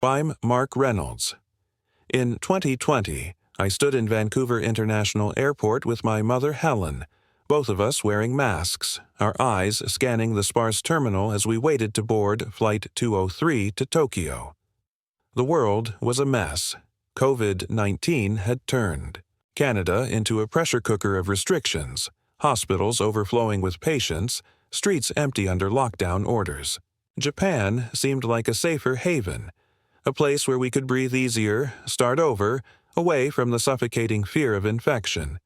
I'm Mark Reynolds. In 2020, I stood in Vancouver International Airport with my mother Helen, both of us wearing masks, our eyes scanning the sparse terminal as we waited to board Flight 203 to Tokyo. The world was a mess. COVID-19 had turned Canada into a pressure cooker of restrictions, hospitals overflowing with patients, streets empty under lockdown orders. Japan seemed like a safer haven, a place where we could breathe easier, start over, away from the suffocating fear of infection.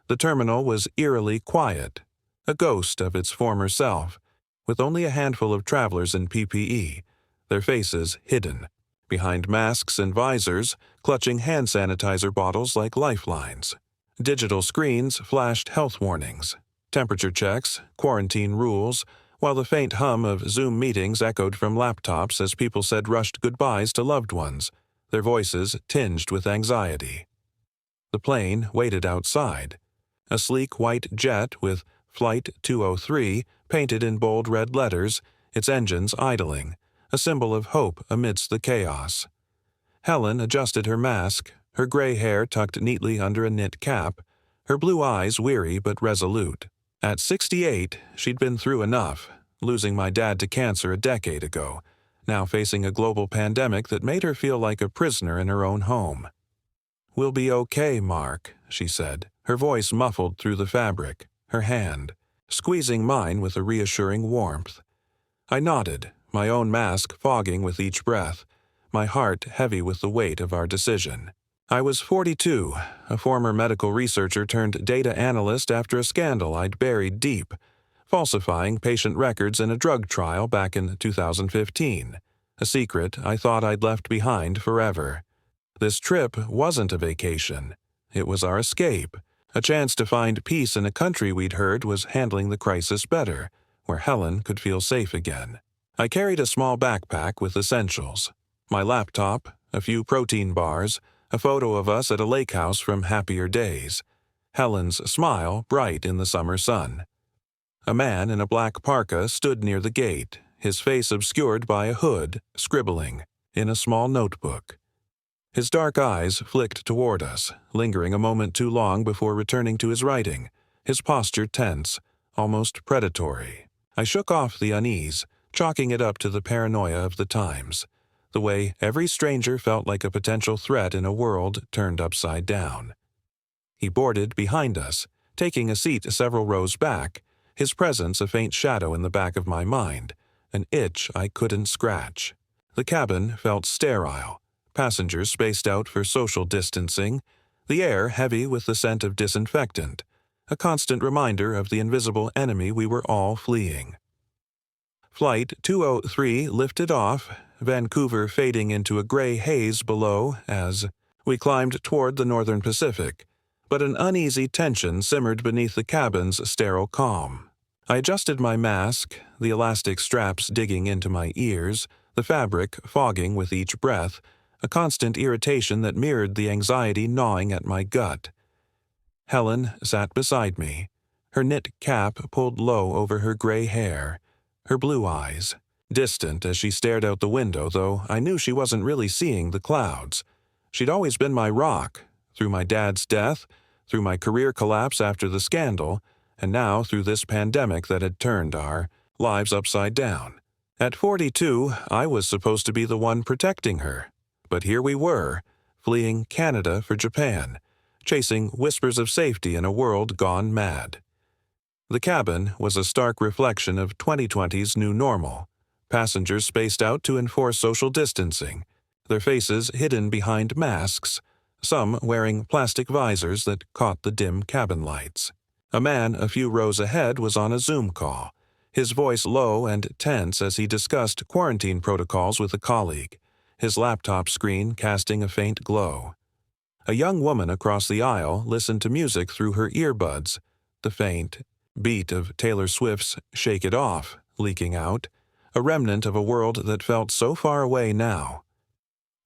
The terminal was eerily quiet, a ghost of its former self, with only a handful of travelers in PPE, their faces hidden behind masks and visors, clutching hand sanitizer bottles like lifelines. Digital screens flashed health warnings, temperature checks, quarantine rules, while the faint hum of Zoom meetings echoed from laptops as people said rushed goodbyes to loved ones, their voices tinged with anxiety. The plane waited outside, a sleek white jet with Flight 203 painted in bold red letters, its engines idling, a symbol of hope amidst the chaos. Helen adjusted her mask, her gray hair tucked neatly under a knit cap, her blue eyes weary but resolute. At 68, she'd been through enough, losing my dad to cancer a decade ago, now facing a global pandemic that made her feel like a prisoner in her own home. "We'll be okay, Mark," she said, her voice muffled through the fabric, her hand squeezing mine with a reassuring warmth. I nodded, my own mask fogging with each breath, my heart heavy with the weight of our decision. I was 42, a former medical researcher turned data analyst after a scandal I'd buried deep, falsifying patient records in a drug trial back in 2015, a secret I thought I'd left behind forever. This trip wasn't a vacation. It was our escape, a chance to find peace in a country we'd heard was handling the crisis better, where Helen could feel safe again. I carried a small backpack with essentials, my laptop, a few protein bars, a photo of us at a lake house from happier days, Helen's smile bright in the summer sun. A man in a black parka stood near the gate, his face obscured by a hood, scribbling in a small notebook. His dark eyes flicked toward us, lingering a moment too long before returning to his writing, his posture tense, almost predatory. I shook off the unease, chalking it up to the paranoia of the times, the way every stranger felt like a potential threat in a world turned upside down. He boarded behind us, taking a seat several rows back, his presence a faint shadow in the back of my mind, an itch I couldn't scratch. The cabin felt sterile, passengers spaced out for social distancing, the air heavy with the scent of disinfectant, a constant reminder of the invisible enemy we were all fleeing. Flight 203 lifted off, Vancouver fading into a gray haze below as we climbed toward the northern Pacific, but an uneasy tension simmered beneath the cabin's sterile calm. I adjusted my mask, the elastic straps digging into my ears, the fabric fogging with each breath, a constant irritation that mirrored the anxiety gnawing at my gut. Helen sat beside me, her knit cap pulled low over her gray hair, her blue eyes distant as she stared out the window, though I knew she wasn't really seeing the clouds. She'd always been my rock, through my dad's death, through my career collapse after the scandal, and now through this pandemic that had turned our lives upside down. At 42, I was supposed to be the one protecting her. But here we were, fleeing Canada for Japan, chasing whispers of safety in a world gone mad. The cabin was a stark reflection of 2020's new normal, passengers spaced out to enforce social distancing, their faces hidden behind masks, some wearing plastic visors that caught the dim cabin lights. A man a few rows ahead was on a Zoom call, his voice low and tense as he discussed quarantine protocols with a colleague, his laptop screen casting a faint glow. A young woman across the aisle listened to music through her earbuds, the faint beat of Taylor Swift's Shake It Off leaking out, a remnant of a world that felt so far away now.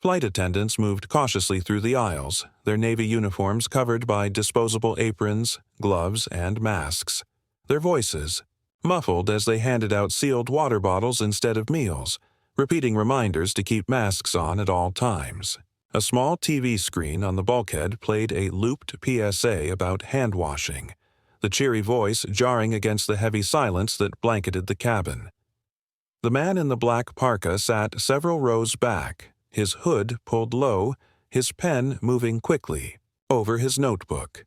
Flight attendants moved cautiously through the aisles, their navy uniforms covered by disposable aprons, gloves, and masks. Their voices, muffled as they handed out sealed water bottles instead of meals, repeating reminders to keep masks on at all times. A small TV screen on the bulkhead played a looped PSA about hand-washing, the cheery voice jarring against the heavy silence that blanketed the cabin. The man in the black parka sat several rows back, his hood pulled low, his pen moving quickly, over his notebook.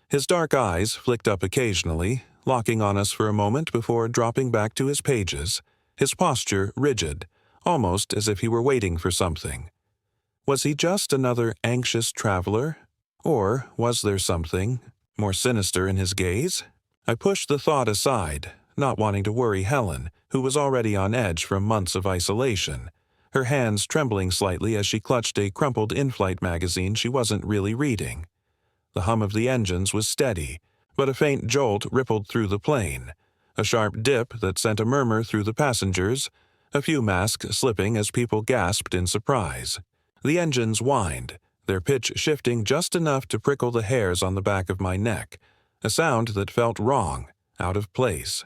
His dark eyes flicked up occasionally, locking on us for a moment before dropping back to his pages, his posture rigid, almost as if he were waiting for something. Was he just another anxious traveler? Or was there something more sinister in his gaze? I pushed the thought aside, not wanting to worry Helen, who was already on edge from months of isolation, her hands trembling slightly as she clutched a crumpled in-flight magazine she wasn't really reading. The hum of the engines was steady, but a faint jolt rippled through the plane, a sharp dip that sent a murmur through the passengers, a few masks slipping as people gasped in surprise. The engines whined, their pitch shifting just enough to prickle the hairs on the back of my neck, a sound that felt wrong, out of place.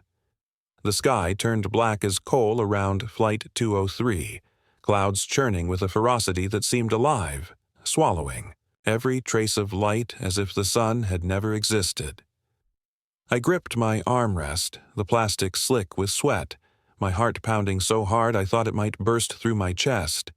The sky turned black as coal around Flight 203, clouds churning with a ferocity that seemed alive, swallowing every trace of light as if the sun had never existed. I gripped my armrest, the plastic slick with sweat, my heart pounding so hard I thought it might burst through my chest.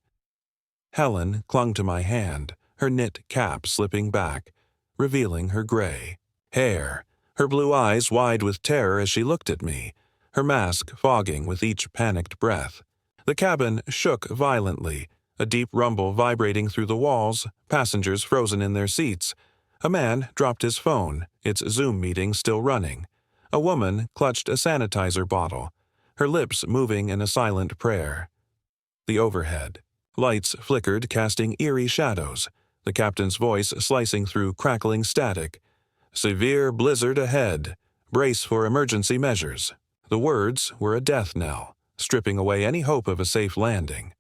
Helen clung to my hand, her knit cap slipping back, revealing her gray hair, her blue eyes wide with terror as she looked at me, her mask fogging with each panicked breath. The cabin shook violently, a deep rumble vibrating through the walls, passengers frozen in their seats. A man dropped his phone, its Zoom meeting still running. A woman clutched a sanitizer bottle, her lips moving in a silent prayer. The overhead. Lights flickered, casting eerie shadows, the captain's voice slicing through crackling static. Severe blizzard ahead. Brace for emergency measures. The words were a death knell, stripping away any hope of a safe landing.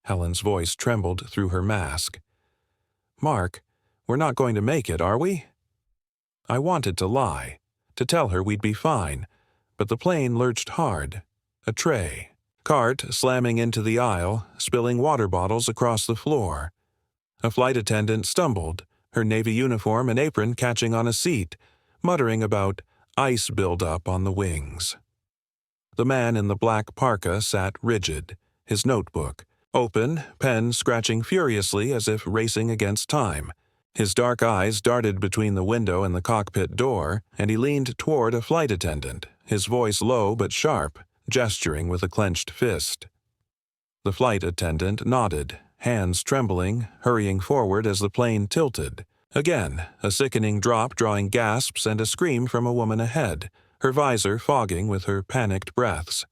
Helen's voice trembled through her mask. "Mark, we're not going to make it, are we?" I wanted to lie, to tell her we'd be fine, but the plane lurched hard. A tray. Cart slamming into the aisle, spilling water bottles across the floor. A flight attendant stumbled, her Navy uniform and apron catching on a seat, muttering about ice buildup on the wings. The man in the black parka sat rigid, his notebook open, pen scratching furiously as if racing against time. His dark eyes darted between the window and the cockpit door, and he leaned toward a flight attendant, his voice low but sharp, gesturing with a clenched fist. The flight attendant nodded, hands trembling, hurrying forward as the plane tilted. Again, a sickening drop drawing gasps and a scream from a woman ahead, her visor fogging with her panicked breaths.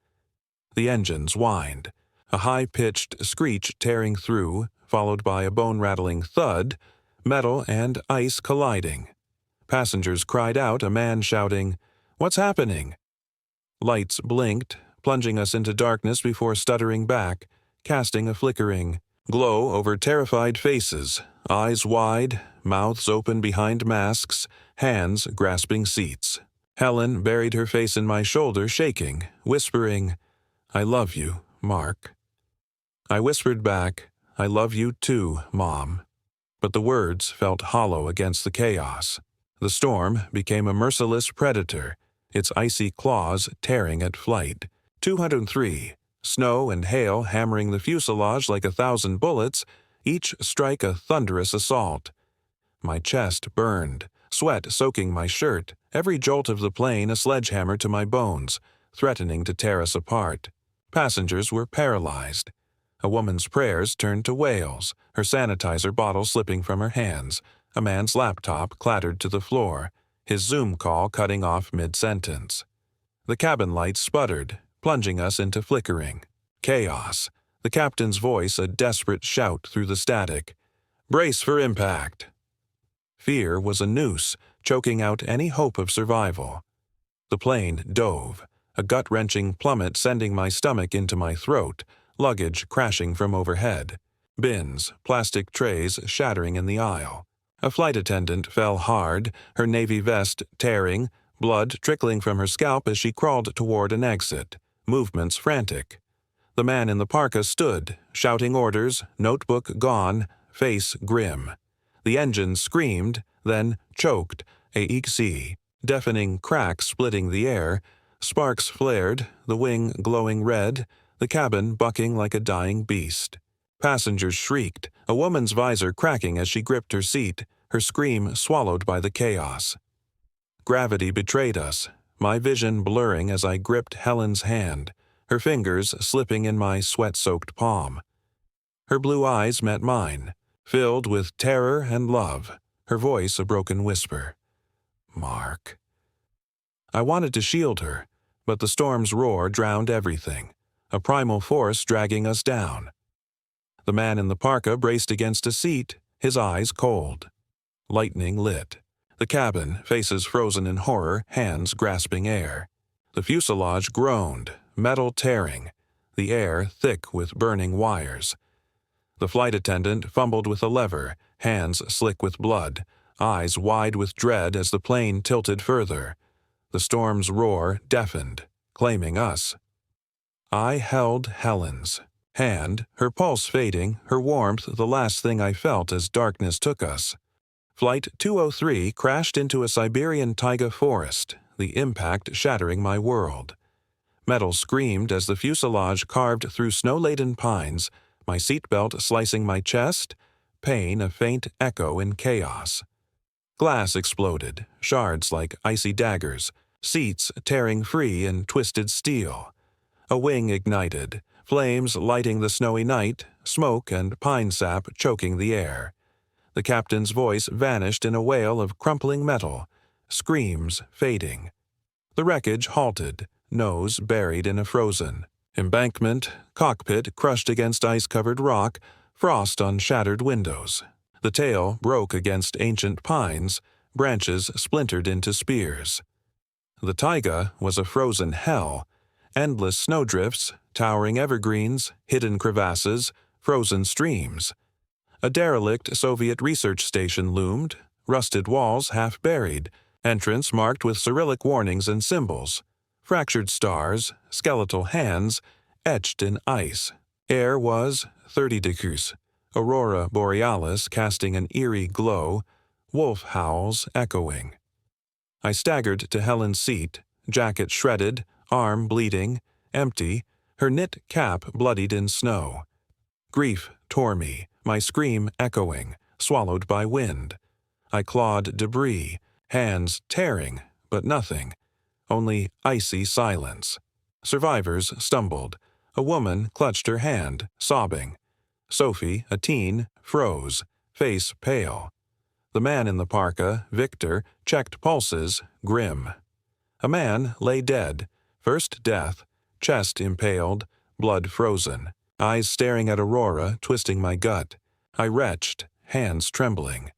The engines whined, a high-pitched screech tearing through, followed by a bone-rattling thud, metal and ice colliding. Passengers cried out, a man shouting, "What's happening?" Lights blinked, plunging us into darkness before stuttering back, casting a flickering glow over terrified faces, eyes wide, mouths open behind masks, hands grasping seats. Helen buried her face in my shoulder, shaking, whispering, "I love you, Mark." I whispered back, "I love you too, Mom." But the words felt hollow against the chaos. The storm became a merciless predator, its icy claws tearing at flight. 203, snow and hail hammering the fuselage like 1,000 bullets, each strike a thunderous assault. My chest burned, sweat soaking my shirt, every jolt of the plane a sledgehammer to my bones, threatening to tear us apart. Passengers were paralyzed. A woman's prayers turned to wails, her sanitizer bottle slipping from her hands. A man's laptop clattered to the floor, his Zoom call cutting off mid-sentence. The cabin lights sputtered, plunging us into flickering. Chaos. The captain's voice a desperate shout through the static. "Brace for impact." Fear was a noose, choking out any hope of survival. The plane dove, a gut-wrenching plummet sending my stomach into my throat, luggage crashing from overhead. Bins, plastic trays shattering in the aisle. A flight attendant fell hard, her navy vest tearing, blood trickling from her scalp as she crawled toward an exit, movements frantic. The man in the parka stood, shouting orders, notebook gone, face grim. The engine screamed, then choked, AEC, deafening cracks splitting the air. Sparks flared, the wing glowing red, the cabin bucking like a dying beast. Passengers shrieked, a woman's visor cracking as she gripped her seat, her scream swallowed by the chaos. Gravity betrayed us, my vision blurring as I gripped Helen's hand, her fingers slipping in my sweat-soaked palm. Her blue eyes met mine, filled with terror and love, her voice a broken whisper. Mark. I wanted to shield her, but the storm's roar drowned everything, a primal force dragging us down. The man in the parka braced against a seat, his eyes cold. Lightning lit. The cabin, faces frozen in horror, hands grasping air. The fuselage groaned, metal tearing, the air thick with burning wires. The flight attendant fumbled with a lever, hands slick with blood, eyes wide with dread as the plane tilted further. The storm's roar deafened, claiming us. I held Helen's hand, her pulse fading, her warmth the last thing I felt as darkness took us. Flight 203 crashed into a Siberian taiga forest, the impact shattering my world. Metal screamed as the fuselage carved through snow-laden pines, my seatbelt slicing my chest, pain a faint echo in chaos. Glass exploded, shards like icy daggers, seats tearing free in twisted steel. A wing ignited, flames lighting the snowy night, smoke and pine sap choking the air. The captain's voice vanished in a wail of crumpling metal, screams fading. The wreckage halted, nose buried in a frozen embankment, cockpit crushed against ice-covered rock, frost on shattered windows. The tail broke against ancient pines, branches splintered into spears. The taiga was a frozen hell, endless snowdrifts, towering evergreens, hidden crevasses, frozen streams. A derelict Soviet research station loomed, rusted walls half buried, entrance marked with Cyrillic warnings and symbols, fractured stars, skeletal hands, etched in ice. Air was 30 degrees, aurora borealis casting an eerie glow, wolf howls echoing. I staggered to Helen's seat, jacket shredded, arm bleeding, empty, her knit cap bloodied in snow. Grief tore me, my scream echoing, swallowed by wind. I clawed debris, hands tearing, but nothing, only icy silence. Survivors stumbled. A woman clutched her hand, sobbing. Sophie, a teen, froze, face pale. The man in the parka, Victor, checked pulses, grim. A man lay dead, first death, chest impaled, blood frozen, eyes staring at Aurora, twisting my gut. I retched, hands trembling.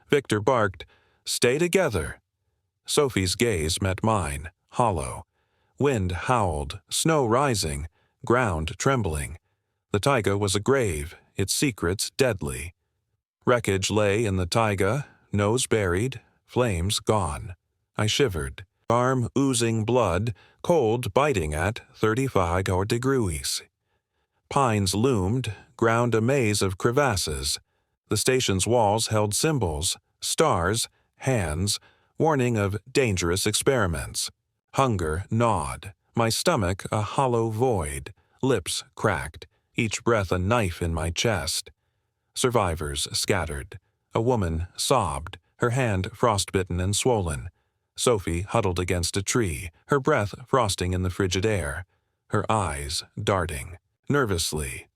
Victor barked, "Stay together." Sophie's gaze met mine, hollow. Wind howled, snow rising, ground trembling. The taiga was a grave, its secrets deadly. Wreckage lay in the taiga, nose buried, flames gone. I shivered, arm oozing blood, cold biting at 35 degrees. Pines loomed, ground a maze of crevasses. The station's walls held symbols, stars, hands, warning of dangerous experiments. Hunger gnawed, my stomach a hollow void, lips cracked, each breath a knife in my chest. Survivors scattered. A woman sobbed, her hand frostbitten and swollen. Sophie huddled against a tree, her breath frosting in the frigid air, her eyes darting, nervously.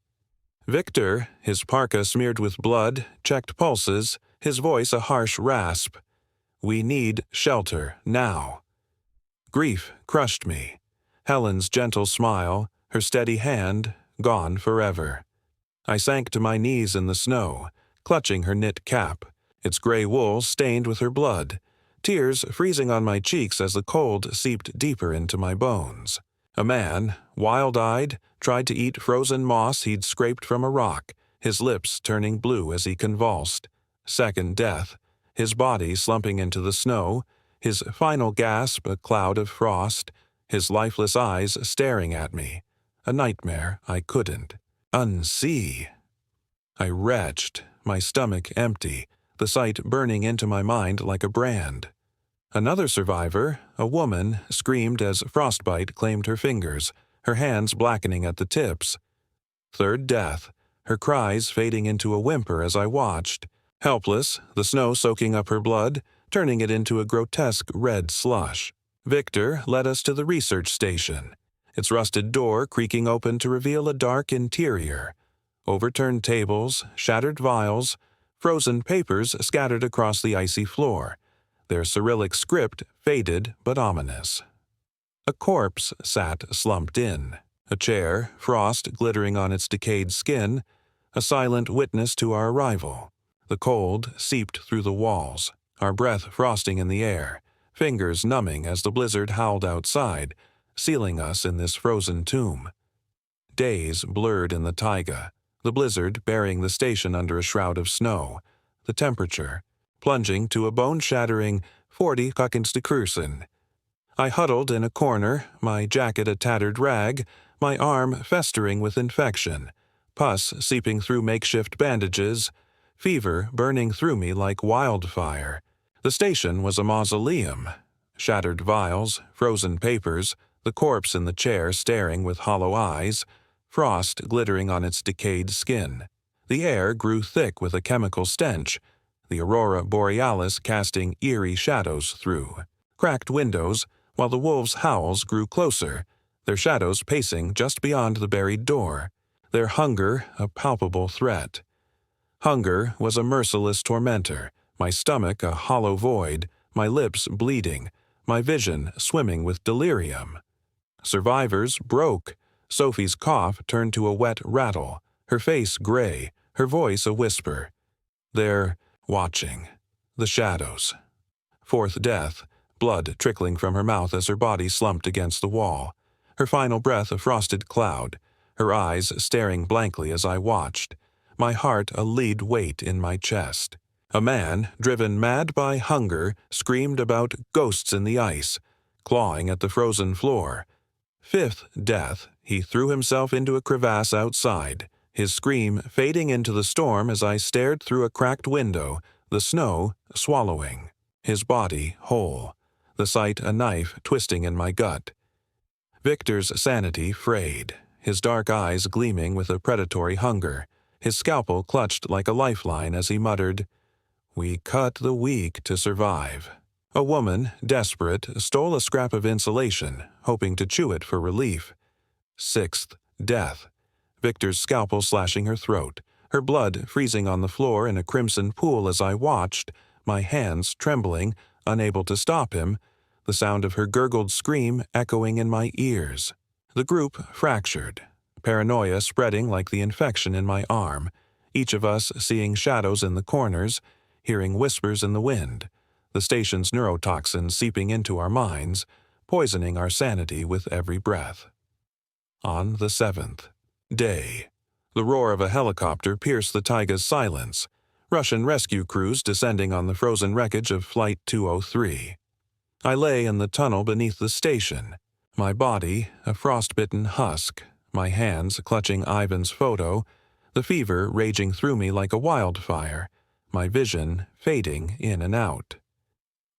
Victor, his parka smeared with blood, checked pulses, his voice a harsh rasp. "We need shelter, now." Grief crushed me. Helen's gentle smile, her steady hand, gone forever. I sank to my knees in the snow, clutching her knit cap, its gray wool stained with her blood, tears freezing on my cheeks as the cold seeped deeper into my bones. A man, wild-eyed, tried to eat frozen moss he'd scraped from a rock, his lips turning blue as he convulsed. Second death, his body slumping into the snow, his final gasp a cloud of frost, his lifeless eyes staring at me. a nightmare I couldn't unsee. I retched, my stomach empty, the sight burning into my mind like a brand. Another survivor, a woman, screamed as frostbite claimed her fingers, her hands blackening at the tips. Third death, her cries fading into a whimper as I watched. Helpless, the snow soaking up her blood, turning it into a grotesque red slush. Victor led us to the research station, its rusted door creaking open to reveal a dark interior. Overturned tables, shattered vials, frozen papers scattered across the icy floor, their Cyrillic script faded but ominous. A corpse sat slumped in, a chair, frost glittering on its decayed skin, a silent witness to our arrival. The cold seeped through the walls, our breath frosting in the air, fingers numbing as the blizzard howled outside, sealing us in this frozen tomb. Days blurred in the taiga, the blizzard burying the station under a shroud of snow, the temperature plunging to a bone-shattering 40 Kökenstekursyn. I huddled in a corner, my jacket a tattered rag, my arm festering with infection, pus seeping through makeshift bandages, fever burning through me like wildfire. The station was a mausoleum. Shattered vials, frozen papers, the corpse in the chair staring with hollow eyes, frost glittering on its decayed skin. The air grew thick with a chemical stench, the aurora borealis casting eerie shadows through. Cracked windows, while the wolves' howls grew closer, their shadows pacing just beyond the buried door, their hunger a palpable threat. Hunger was a merciless tormentor, my stomach a hollow void, my lips bleeding, my vision swimming with delirium. Survivors broke. Sophie's cough turned to a wet rattle, her face gray, her voice a whisper. They're watching. The shadows. Fourth death, blood trickling from her mouth as her body slumped against the wall, her final breath a frosted cloud, her eyes staring blankly as I watched, my heart a lead weight in my chest. A man, driven mad by hunger, screamed about ghosts in the ice, clawing at the frozen floor. Fifth death, he threw himself into a crevasse outside, his scream fading into the storm as I stared through a cracked window, the snow swallowing, his body whole, the sight a knife twisting in my gut. Victor's sanity frayed, his dark eyes gleaming with a predatory hunger, his scalpel clutched like a lifeline as he muttered, "We cut the weak to survive." A woman, desperate, stole a scrap of insulation, hoping to chew it for relief. Sixth death, Victor's scalpel slashing her throat, her blood freezing on the floor in a crimson pool as I watched, my hands trembling, unable to stop him, the sound of her gurgled scream echoing in my ears. The group fractured, paranoia spreading like the infection in my arm, each of us seeing shadows in the corners, hearing whispers in the wind, the station's neurotoxin seeping into our minds, poisoning our sanity with every breath. On the seventh day, the roar of a helicopter pierced the taiga's silence, Russian rescue crews descending on the frozen wreckage of Flight 203. I lay in the tunnel beneath the station, my body a frostbitten husk, my hands clutching Ivan's photo, the fever raging through me like a wildfire, my vision fading in and out.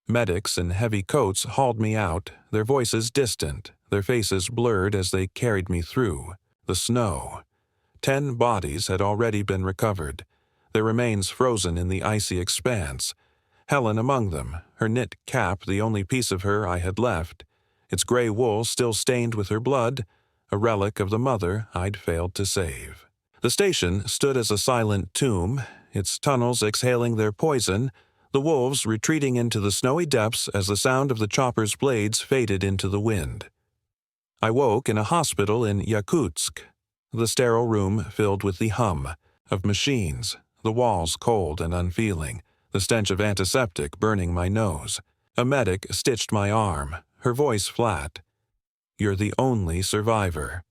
Medics in heavy coats hauled me out, their voices distant, their faces blurred as they carried me through the snow. 10 bodies had already been recovered, their remains frozen in the icy expanse. Helen among them, her knit cap the only piece of her I had left, its gray wool still stained with her blood, a relic of the mother I'd failed to save. The station stood as a silent tomb, its tunnels exhaling their poison, the wolves retreating into the snowy depths as the sound of the chopper's blades faded into the wind. I woke in a hospital in Yakutsk, the sterile room filled with the hum of machines, the walls cold and unfeeling, the stench of antiseptic burning my nose. A medic stitched my arm, her voice flat. "You're the only survivor."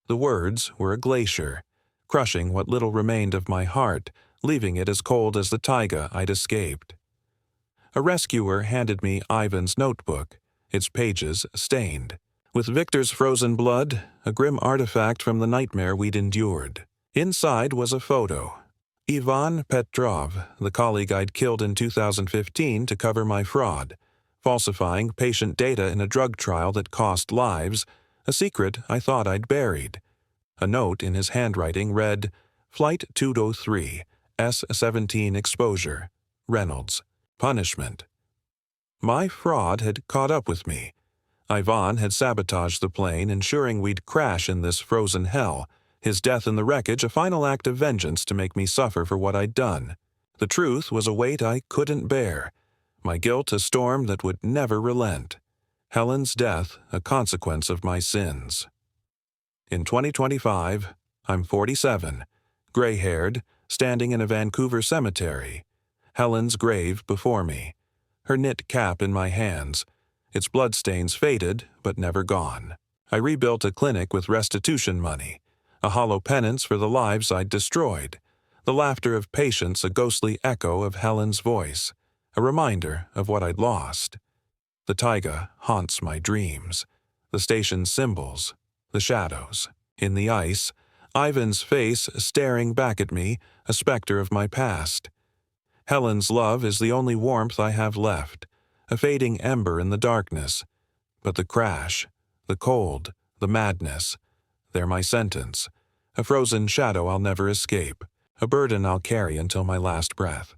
The words were a glacier, crushing what little remained of my heart, leaving it as cold as the taiga I'd escaped. A rescuer handed me Ivan's notebook, its pages stained. with Victor's frozen blood, a grim artifact from the nightmare we'd endured. Inside was a photo. Ivan Petrov, the colleague I'd killed in 2015 to cover my fraud, falsifying patient data in a drug trial that cost lives, a secret I thought I'd buried. A note in his handwriting read, Flight 203, S-17 exposure, Reynolds, punishment. My fraud had caught up with me. Ivan had sabotaged the plane, ensuring we'd crash in this frozen hell, his death in the wreckage a final act of vengeance to make me suffer for what I'd done. The truth was a weight I couldn't bear, my guilt a storm that would never relent. Helen's death a consequence of my sins. In 2025, I'm 47, gray-haired, standing in a Vancouver cemetery. Helen's grave before me, her knit cap in my hands, its bloodstains faded but never gone. I rebuilt a clinic with restitution money, a hollow penance for the lives I'd destroyed, the laughter of patients a ghostly echo of Helen's voice, a reminder of what I'd lost. The taiga haunts my dreams, the station's symbols, the shadows. In the ice, Ivan's face staring back at me, a specter of my past. Helen's love is the only warmth I have left, a fading ember in the darkness. But the crash, the cold, the madness, they're my sentence, a frozen shadow I'll never escape, a burden I'll carry until my last breath.